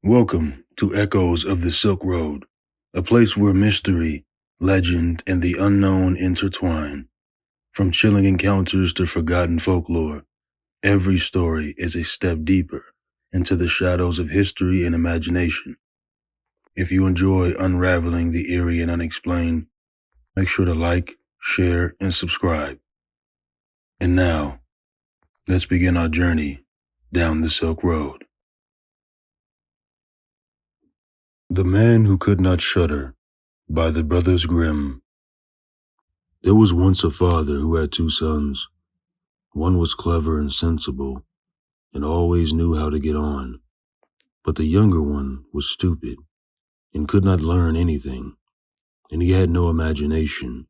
Welcome to Echoes of the Silk Road, a place where mystery, legend, and the unknown intertwine. From chilling encounters to forgotten folklore, every story is a step deeper into the shadows of history and imagination. If you enjoy unraveling the eerie and unexplained, make sure to like, share, and subscribe. And now, let's begin our journey down the Silk Road. The Man Who Could Not Shudder by the Brothers Grimm. There was once a father who had two sons. One was clever and sensible, and always knew how to get on. But the younger one was stupid, and could not learn anything, and he had no imagination.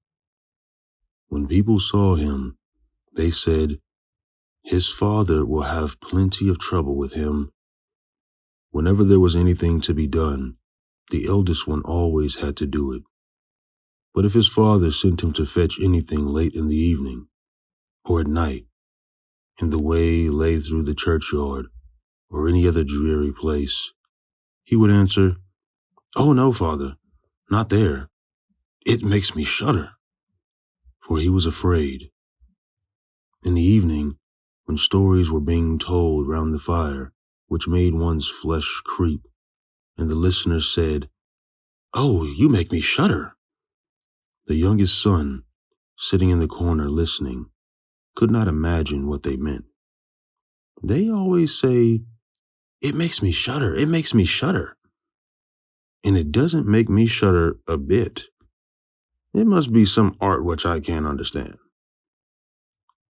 When people saw him, they said, "His father will have plenty of trouble with him." Whenever there was anything to be done, the eldest one always had to do it. But if his father sent him to fetch anything late in the evening, or at night, and the way lay through the churchyard, or any other dreary place, he would answer, "Oh no, father, not there. It makes me shudder." For he was afraid. In the evening, when stories were being told round the fire, which made one's flesh creep, and the listeners said, "Oh, you make me shudder," the youngest son, sitting in the corner listening, could not imagine what they meant. "They always say, 'It makes me shudder, it makes me shudder.' And it doesn't make me shudder a bit. It must be some art which I can't understand."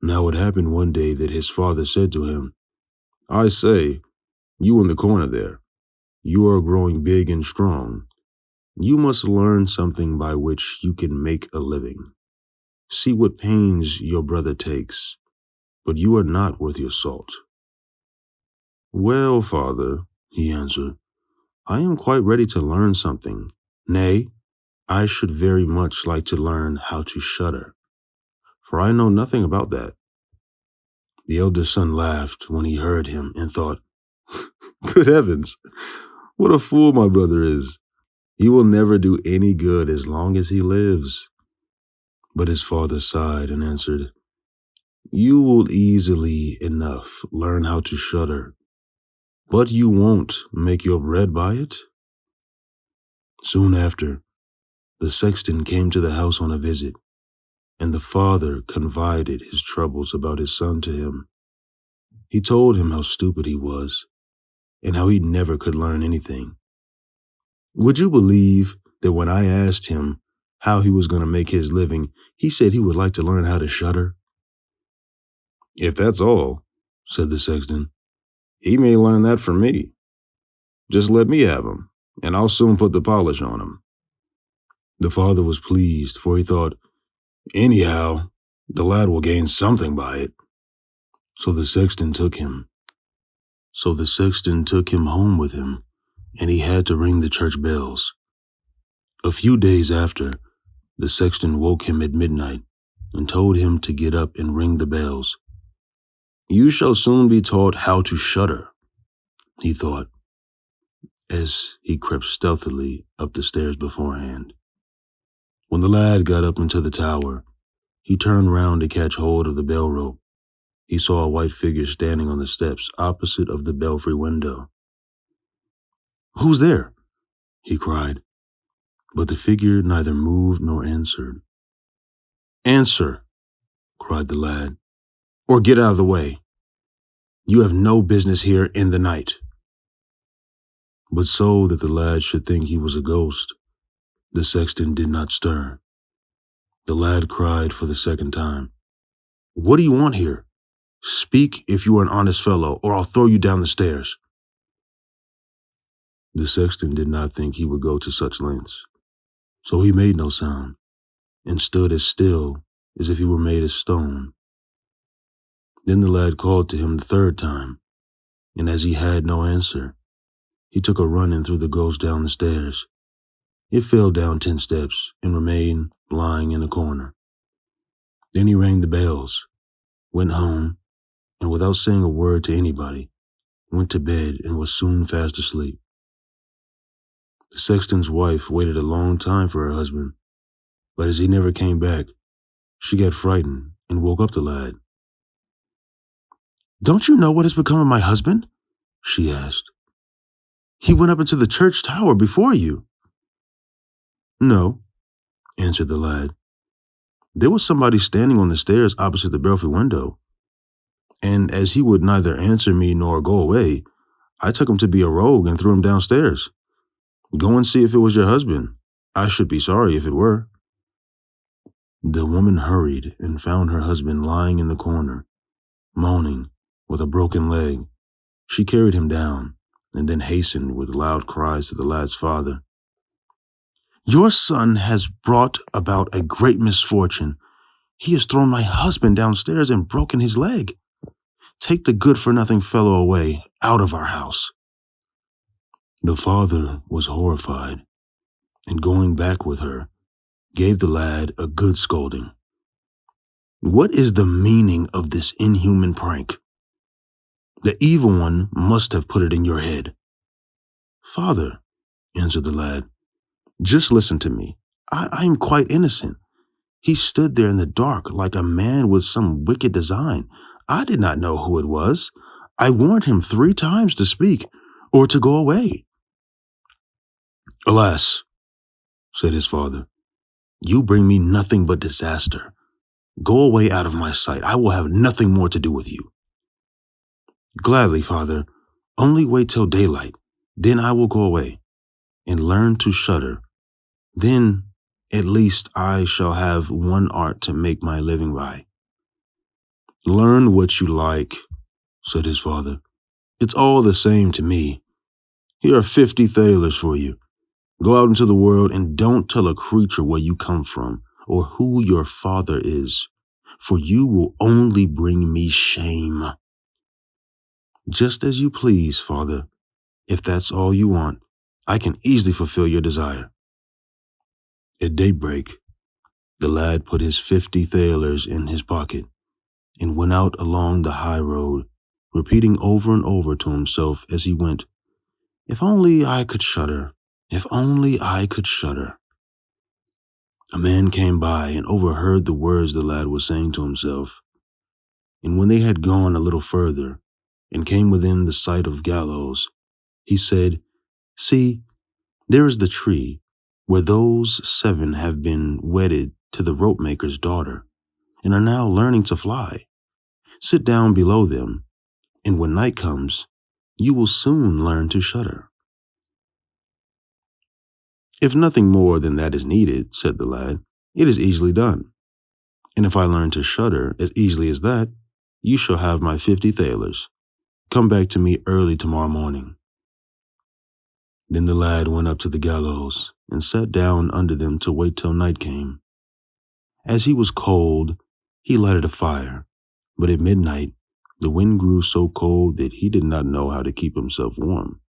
Now it happened one day that his father said to him, "I say, you in the corner there, you are growing big and strong. You must learn something by which you can make a living. See what pains your brother takes, but you are not worth your salt." "Well, father," he answered, "I am quite ready to learn something. Nay, I should very much like to learn how to shudder, for I know nothing about that." The eldest son laughed when he heard him and thought, "Good heavens, what a fool my brother is. He will never do any good as long as he lives." But his father sighed and answered, "You will easily enough learn how to shudder, but you won't make your bread by it." Soon after, the sexton came to the house on a visit, and the father confided his troubles about his son to him. He told him how stupid he was, and how he never could learn anything. Would you believe that when I asked him how he was going to make his living, he said he would like to learn how to shudder? "If that's all," said the sexton, "he may learn that from me. Just let me have him, and I'll soon put the polish on him." The father was pleased, for he thought, "Anyhow, the lad will gain something by it." So the sexton took him. Home with him, and he had to ring the church bells. A few days after, the sexton woke him at midnight and told him to get up and ring the bells. "You shall soon be taught how to shudder," he thought, as he crept stealthily up the stairs beforehand. When the lad got up into the tower, he turned round to catch hold of the bell rope. He saw a white figure standing on the steps opposite of the belfry window. "Who's there?" he cried, but the figure neither moved nor answered. "Answer," cried the lad, "or get out of the way. You have no business here in the night." But so that the lad should think he was a ghost, the sexton did not stir. The lad cried for the second time, "What do you want here? Speak if you are an honest fellow, or I'll throw you down the stairs." The sexton did not think he would go to such lengths, so he made no sound, and stood as still as if he were made of stone. Then the lad called to him the third time, and as he had no answer, he took a run and threw the ghost down the stairs. It fell down 10 steps and remained lying in a corner. Then he rang the bells, went home, and without saying a word to anybody, went to bed and was soon fast asleep. The sexton's wife waited a long time for her husband, but as he never came back, she got frightened and woke up the lad. "Don't you know what has become of my husband?" she asked. "He went up into the church tower before you." "No," answered the lad. "There was somebody standing on the stairs opposite the belfry window, and as he would neither answer me nor go away, I took him to be a rogue and threw him downstairs. Go and see if it was your husband. I should be sorry if it were." The woman hurried and found her husband lying in the corner, moaning, with a broken leg. She carried him down, and then hastened with loud cries to the lad's father. "Your son has brought about a great misfortune. He has thrown my husband downstairs and broken his leg. Take the good-for-nothing fellow away, out of our house." The father was horrified, and going back with her, gave the lad a good scolding. "What is the meaning of this inhuman prank? The evil one must have put it in your head." "Father," answered the lad, "just listen to me. I am quite innocent. He stood there in the dark like a man with some wicked design. I did not know who it was. I warned him 3 times to speak or to go away." "Alas," said his father, "you bring me nothing but disaster. Go away out of my sight. I will have nothing more to do with you." "Gladly, father. Only wait till daylight. Then I will go away and learn to shudder. Then, at least, I shall have one art to make my living by." "Learn what you like," said his father. "It's all the same to me. Here are 50 thalers for you. Go out into the world and don't tell a creature where you come from or who your father is, for you will only bring me shame." "Just as you please, father. If that's all you want, I can easily fulfill your desire." At daybreak, the lad put his 50 thalers in his pocket and went out along the high road, repeating over and over to himself as he went, "If only I could shudder. If only I could shudder." A man came by and overheard the words the lad was saying to himself, and when they had gone a little further and came within the sight of gallows, he said, "See, there is the tree where those 7 have been wedded to the rope-maker's daughter and are now learning to fly. Sit down below them, and when night comes, you will soon learn to shudder." "If nothing more than that is needed," said the lad, "it is easily done. And if I learn to shudder as easily as that, you shall have my 50 thalers. Come back to me early tomorrow morning." Then the lad went up to the gallows and sat down under them to wait till night came. As he was cold, he lighted a fire, but at midnight the wind grew so cold that he did not know how to keep himself warm.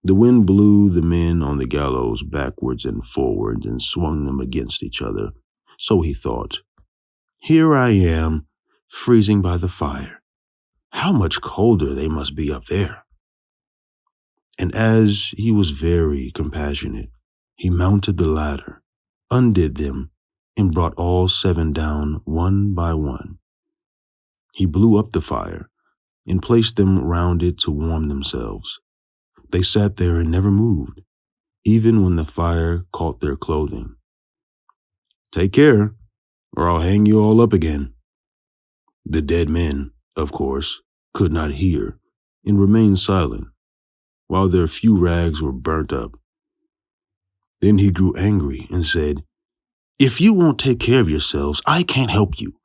The wind blew the men on the gallows backwards and forwards and swung them against each other. So he thought, "Here I am, freezing by the fire. How much colder they must be up there." And as he was very compassionate, he mounted the ladder, undid them, and brought all 7 down one by one. He blew up the fire and placed them round it to warm themselves. They sat there and never moved, even when the fire caught their clothing. "Take care, or I'll hang you all up again." The dead men, of course, could not hear and remained silent, while their few rags were burnt up. Then he grew angry and said, "If you won't take care of yourselves, I can't help you,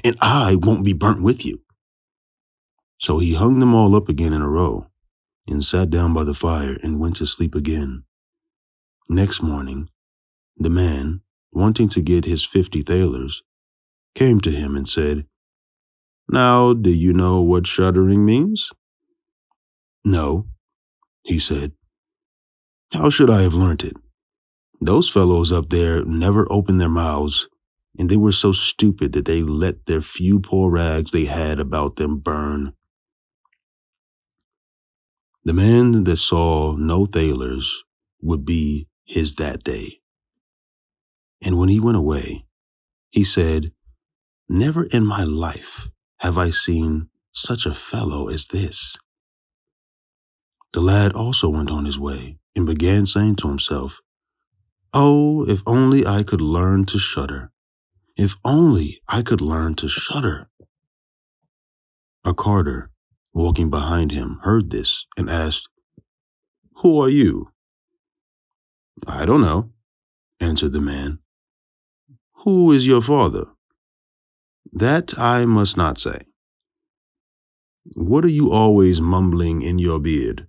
and I won't be burnt with you." So he hung them all up again in a row, and sat down by the fire and went to sleep again. Next morning, the man, wanting to get his 50 thalers, came to him and said, "Now, do you know what shuddering means?" "No," he said. "How should I have learnt it? Those fellows up there never opened their mouths, and they were so stupid that they let their few poor rags they had about them burn." The man that saw no thalers would be his that day. And when he went away, he said, "Never in my life have I seen such a fellow as this." The lad also went on his way and began saying to himself, "Oh, if only I could learn to shudder. If only I could learn to shudder." A carter, walking behind him, heard this and asked, "Who are you?" "I don't know," answered the man. "Who is your father?" "That I must not say." "What are you always mumbling in your beard?"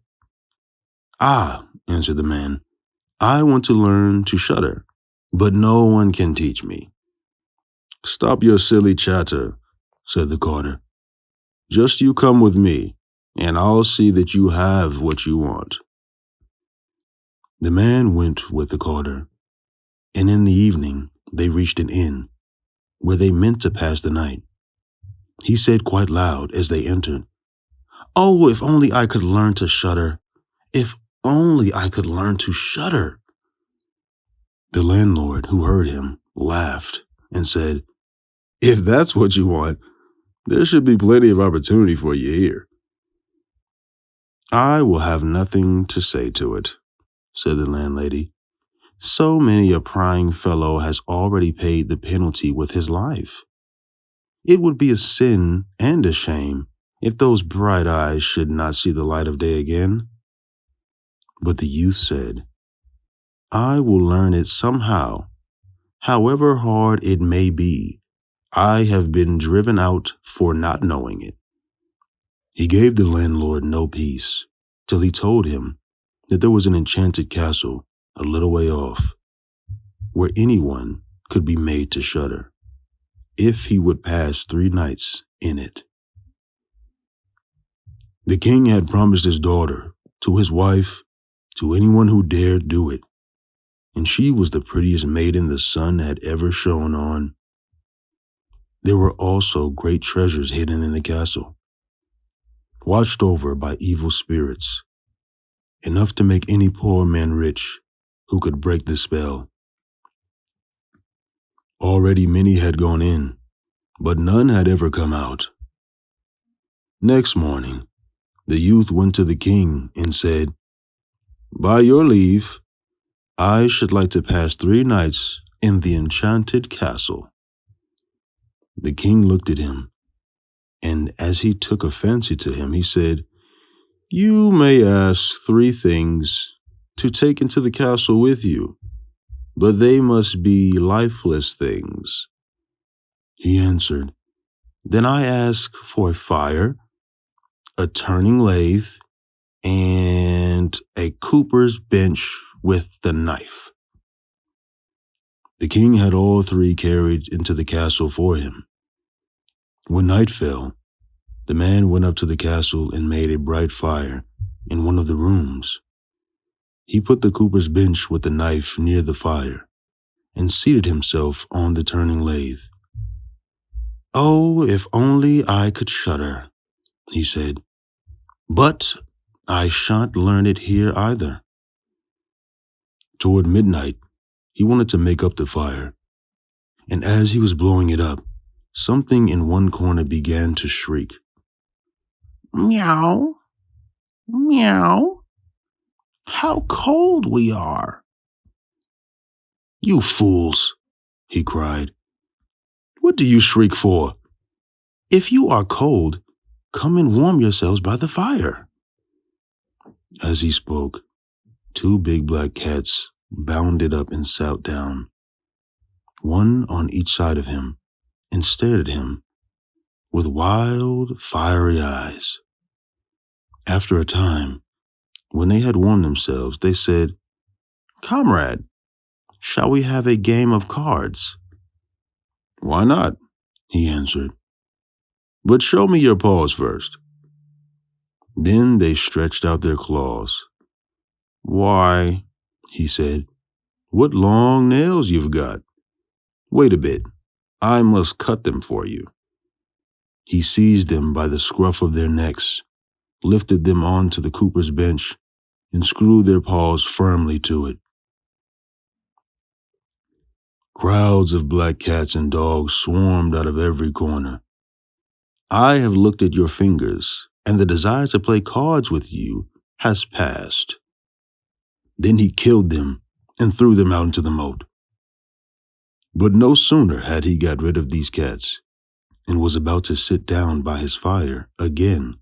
"Ah," answered the man, "I want to learn to shudder, but no one can teach me." "Stop your silly chatter," said the carter. "Just you come with me, and I'll see that you have what you want." The man went with the carter, and in the evening they reached an inn, where they meant to pass the night. He said quite loud as they entered, "Oh, if only I could learn to shudder! If only I could learn to shudder!" The landlord, who heard him, laughed and said, "If that's what you want, there should be plenty of opportunity for you here." "I will have nothing to say to it," said the landlady. "So many a prying fellow has already paid the penalty with his life. It would be a sin and a shame if those bright eyes should not see the light of day again." But the youth said, "I will learn it somehow, however hard it may be. I have been driven out for not knowing it." He gave the landlord no peace till he told him that there was an enchanted castle a little way off, where anyone could be made to shudder, if he would pass 3 nights in it. The king had promised his daughter to his wife, to anyone who dared do it, and she was the prettiest maiden the sun had ever shone on. There were also great treasures hidden in the castle, watched over by evil spirits, enough to make any poor man rich who could break the spell. Already many had gone in, but none had ever come out. Next morning, the youth went to the king and said, "By your leave, I should like to pass 3 nights in the enchanted castle." The king looked at him, and as he took a fancy to him, he said, "You may ask 3 things to take into the castle with you, but they must be lifeless things." He answered, "Then I ask for a fire, a turning lathe, and a cooper's bench with the knife." The king had all 3 carried into the castle for him. When night fell, the man went up to the castle and made a bright fire in one of the rooms. He put the cooper's bench with the knife near the fire and seated himself on the turning lathe. "Oh, if only I could shudder," he said, "but I shan't learn it here either." Toward midnight, he wanted to make up the fire, and as he was blowing it up, something in one corner began to shriek, "Meow, meow, how cold we are." "You fools," he cried, "what do you shriek for? If you are cold, come and warm yourselves by the fire." As he spoke, 2 big black cats bounded up and sat down, one on each side of him, and stared at him with wild, fiery eyes. After a time, when they had warmed themselves, they said, "Comrade, shall we have a game of cards?" "Why not?" he answered. "But show me your paws first." Then they stretched out their claws. "Why," he said, "what long nails you've got. Wait a bit, I must cut them for you." He seized them by the scruff of their necks, lifted them onto the cooper's bench, and screwed their paws firmly to it. Crowds of black cats and dogs swarmed out of every corner. I have looked at your fingers, and the desire to play cards with you has passed. Then he killed them and threw them out into the moat. But no sooner had he got rid of these cats and was about to sit down by his fire again,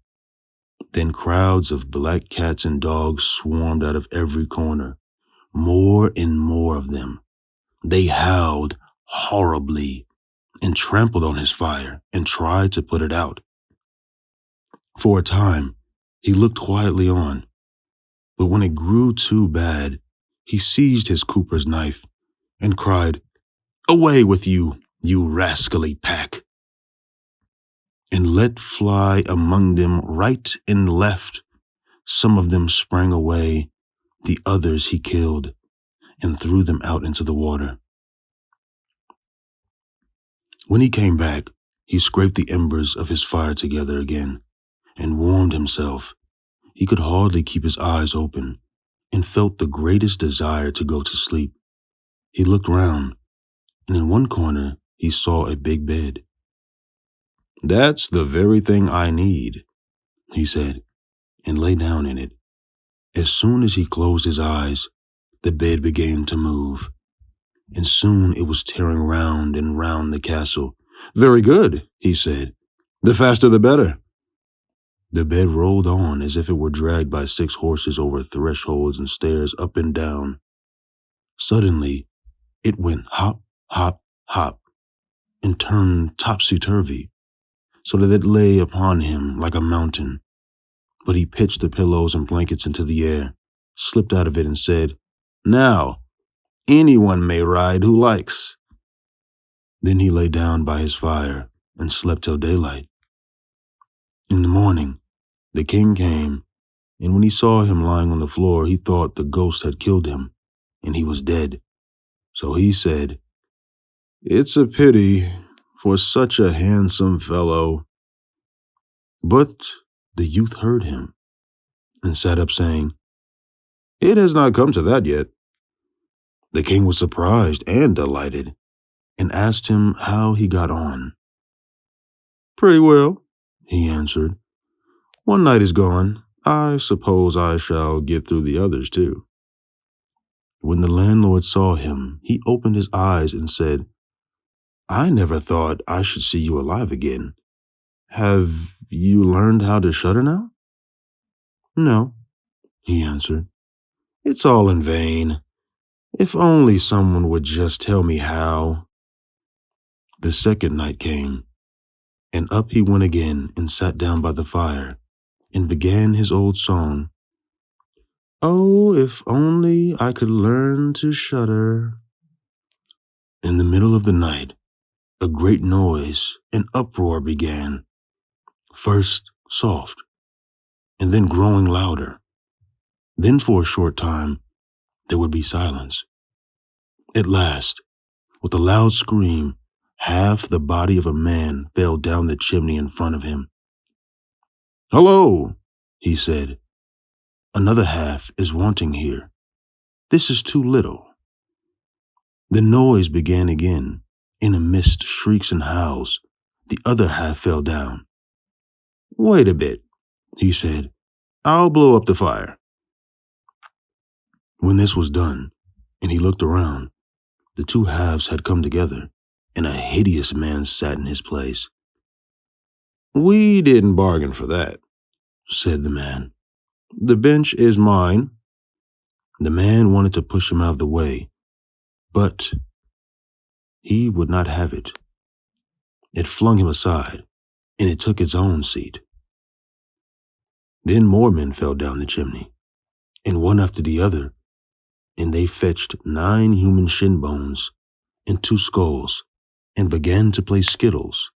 then crowds of black cats and dogs swarmed out of every corner, more and more of them. They howled horribly and trampled on his fire and tried to put it out. For a time, he looked quietly on, but when it grew too bad, he seized his cooper's knife and cried, "Away with you, you rascally pack!" and let fly among them right and left. Some of them sprang away, the others he killed and threw them out into the water. When he came back, he scraped the embers of his fire together again and warmed himself. He could hardly keep his eyes open and felt the greatest desire to go to sleep. He looked round, and in one corner he saw a big bed. "That's the very thing I need," he said, and lay down in it. As soon as he closed his eyes, the bed began to move, and soon it was tearing round and round the castle. "Very good," he said. "The faster the better." The bed rolled on as if it were dragged by 6 horses over thresholds and stairs up and down. Suddenly, it went hop, hop, hop, and turned topsy-turvy, so that it lay upon him like a mountain. But he pitched the pillows and blankets into the air, slipped out of it, and said, "Now, anyone may ride who likes." Then he lay down by his fire and slept till daylight. In the morning, the king came, and when he saw him lying on the floor, he thought the ghost had killed him, and he was dead. So he said, "It's a pity for such a handsome fellow." But the youth heard him and sat up, saying, "It has not come to that yet." The king was surprised and delighted, and asked him how he got on. "Pretty well," he answered. "One night is gone. I suppose I shall get through the others too." When the landlord saw him, he opened his eyes and said, "I never thought I should see you alive again. Have you learned how to shudder now?" "No," he answered. "It's all in vain. If only someone would just tell me how." The second night came, and up he went again and sat down by the fire and began his old song. "Oh, if only I could learn to shudder." In the middle of the night, a great noise and uproar began, first soft, and then growing louder. Then for a short time, there would be silence. At last, with a loud scream, half the body of a man fell down the chimney in front of him. "Hello," he said. "Another half is wanting here. This is too little." The noise began again, and amidst shrieks and howls, the other half fell down. "Wait a bit," he said. "I'll blow up the fire." When this was done, and he looked around, the two halves had come together, and a hideous man sat in his place. "We didn't bargain for that," said the man. "The bench is mine." The man wanted to push him out of the way, but he would not have it. It flung him aside, and it took its own seat. Then more men fell down the chimney, and one after the other, and they fetched 9 human shin bones and 2 skulls, and began to play skittles.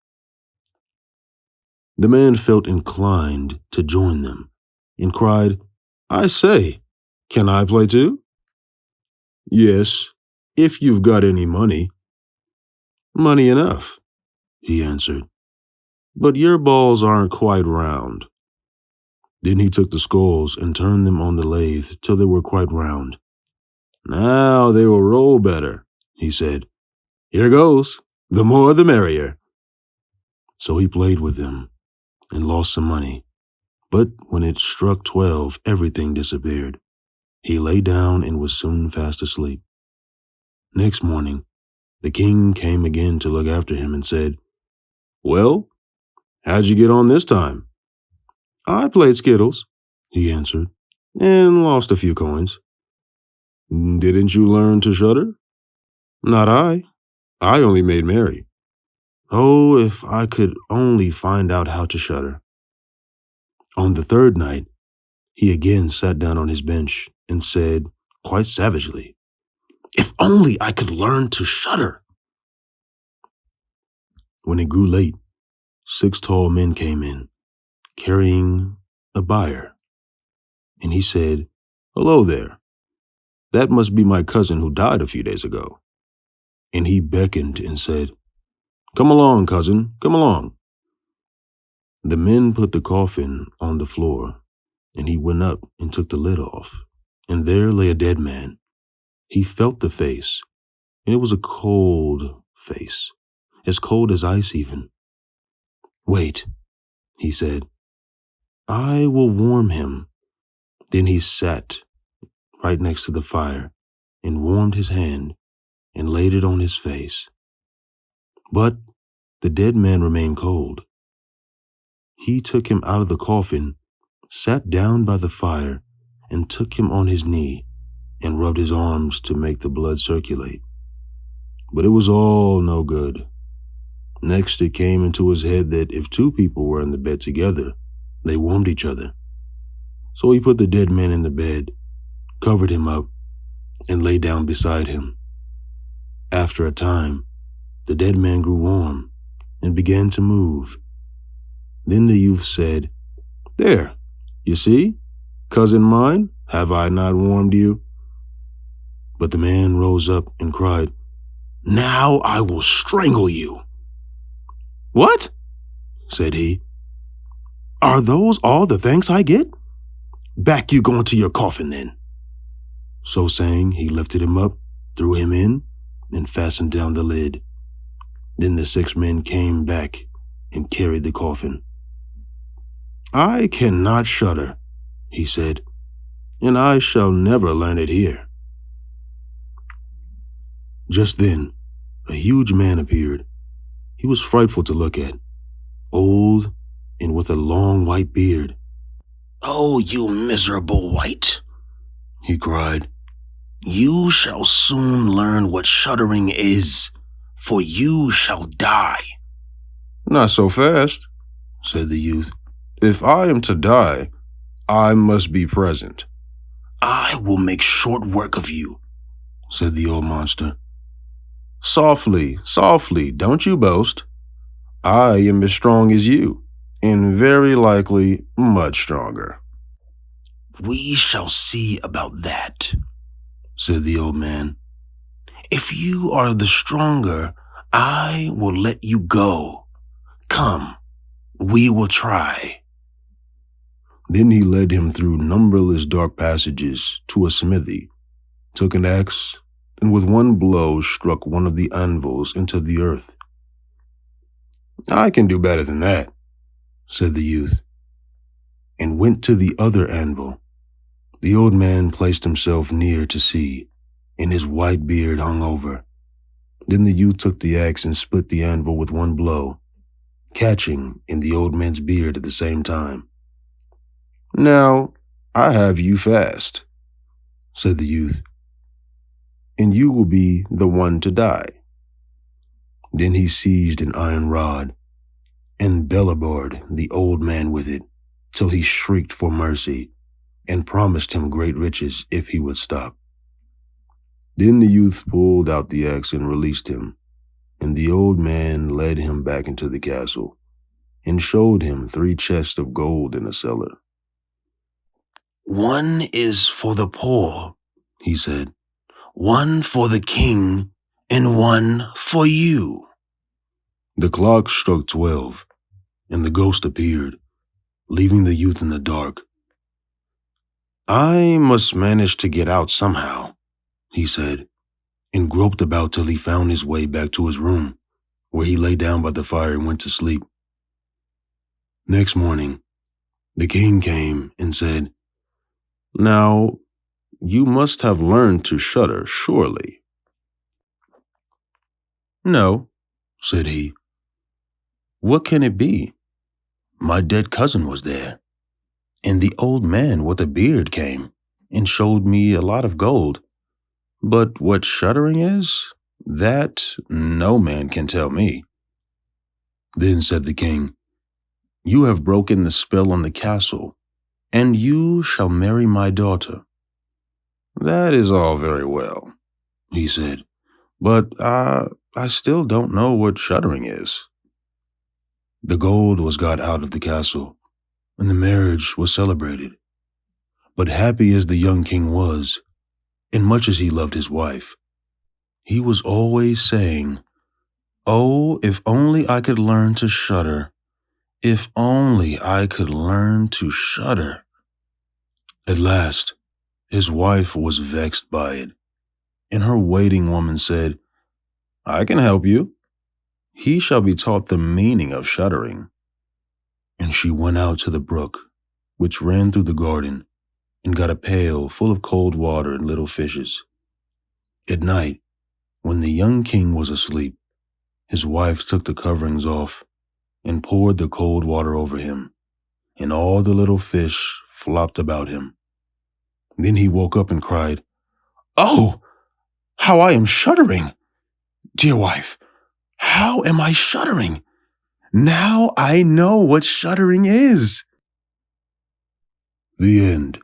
The man felt inclined to join them, and cried, "I say, can I play too?" "Yes, if you've got any money." "Money enough," he answered, "but your balls aren't quite round." Then he took the skulls and turned them on the lathe till they were quite round. "Now they will roll better," he said. "Here goes. The more the merrier." So he played with them and lost some money. But when it struck 12, everything disappeared. He lay down and was soon fast asleep. Next morning, the king came again to look after him and said, "Well, how'd you get on this time?" "I played skittles," he answered, "and lost a few coins." "Didn't you learn to shudder?" "Not I. I only made merry." "Oh, if I could only find out how to shudder." On the third night, he again sat down on his bench and said, quite savagely, "If only I could learn to shudder." When it grew late, 6 tall men came in, carrying a bier, and he said, "Hello there. That must be my cousin who died a few days ago." And he beckoned and said, "Come along, cousin, come along." The men put the coffin on the floor, and he went up and took the lid off, and there lay a dead man. He felt the face, and it was a cold face, as cold as ice even. "Wait," he said, "I will warm him." Then he sat right next to the fire and warmed his hand and laid it on his face. But the dead man remained cold. He took him out of the coffin, sat down by the fire, and took him on his knee and rubbed his arms to make the blood circulate. But it was all no good. Next, it came into his head that if 2 people were in the bed together, they warmed each other. So he put the dead man in the bed, covered him up, and lay down beside him. After a time, the dead man grew warm and began to move. Then the youth said, "There, you see, cousin mine, have I not warmed you?" But the man rose up and cried, "Now I will strangle you." "What?" said he. "Are those all the thanks I get? Back you go into your coffin then." So saying, he lifted him up, threw him in, and fastened down the lid. Then the 6 men came back and carried the coffin. "I cannot shudder," he said, "and I shall never learn it here." Just then, a huge man appeared. He was frightful to look at, old and with a long white beard. "Oh, you miserable wight," he cried. "You shall soon learn what shuddering is, for you shall die." "Not so fast," said the youth. "If I am to die, I must be present." "I will make short work of you," said the old monster. "Softly, softly, don't you boast. I am as strong as you, and very likely much stronger." "We shall see about that," said the old man. "If you are the stronger, I will let you go. Come, we will try." Then he led him through numberless dark passages to a smithy, took an axe, and with one blow struck one of the anvils into the earth. "I can do better than that," said the youth, and went to the other anvil. The old man placed himself near to see, and his white beard hung over. Then the youth took the axe and split the anvil with one blow, catching in the old man's beard at the same time. "Now, I have you fast," said the youth, "and you will be the one to die." Then he seized an iron rod and bellabored the old man with it till he shrieked for mercy and promised him great riches if he would stop. Then the youth pulled out the axe and released him, and the old man led him back into the castle and showed him 3 chests of gold in a cellar. "One is for the poor," he said, "one for the king, and one for you." The clock struck 12, and the ghost appeared, leaving the youth in the dark I must manage to get out somehow, he said, and groped about till he found his way back to his room, where he lay down by the fire and went to sleep. Next morning, the king came and said, "Now, you must have learned to shudder, surely." "No," said he. "What can it be? My dead cousin was there, and the old man with a beard came and showed me a lot of gold. But what shuddering is, that no man can tell me." Then said the king, "You have broken the spell on the castle, and you shall marry my daughter." "That is all very well," he said, "but I still don't know what shuddering is." The gold was got out of the castle, and the marriage was celebrated. But happy as the young king was, and much as he loved his wife, he was always saying, "Oh, if only I could learn to shudder. If only I could learn to shudder." At last, his wife was vexed by it, and her waiting woman said, "I can help you. He shall be taught the meaning of shuddering." And she went out to the brook, which ran through the garden, and got a pail full of cold water and little fishes. At night, when the young king was asleep, his wife took the coverings off and poured the cold water over him, and all the little fish flopped about him. Then he woke up and cried, "Oh, how I am shuddering! Dear wife, how am I shuddering? Now I know what shuddering is." The end.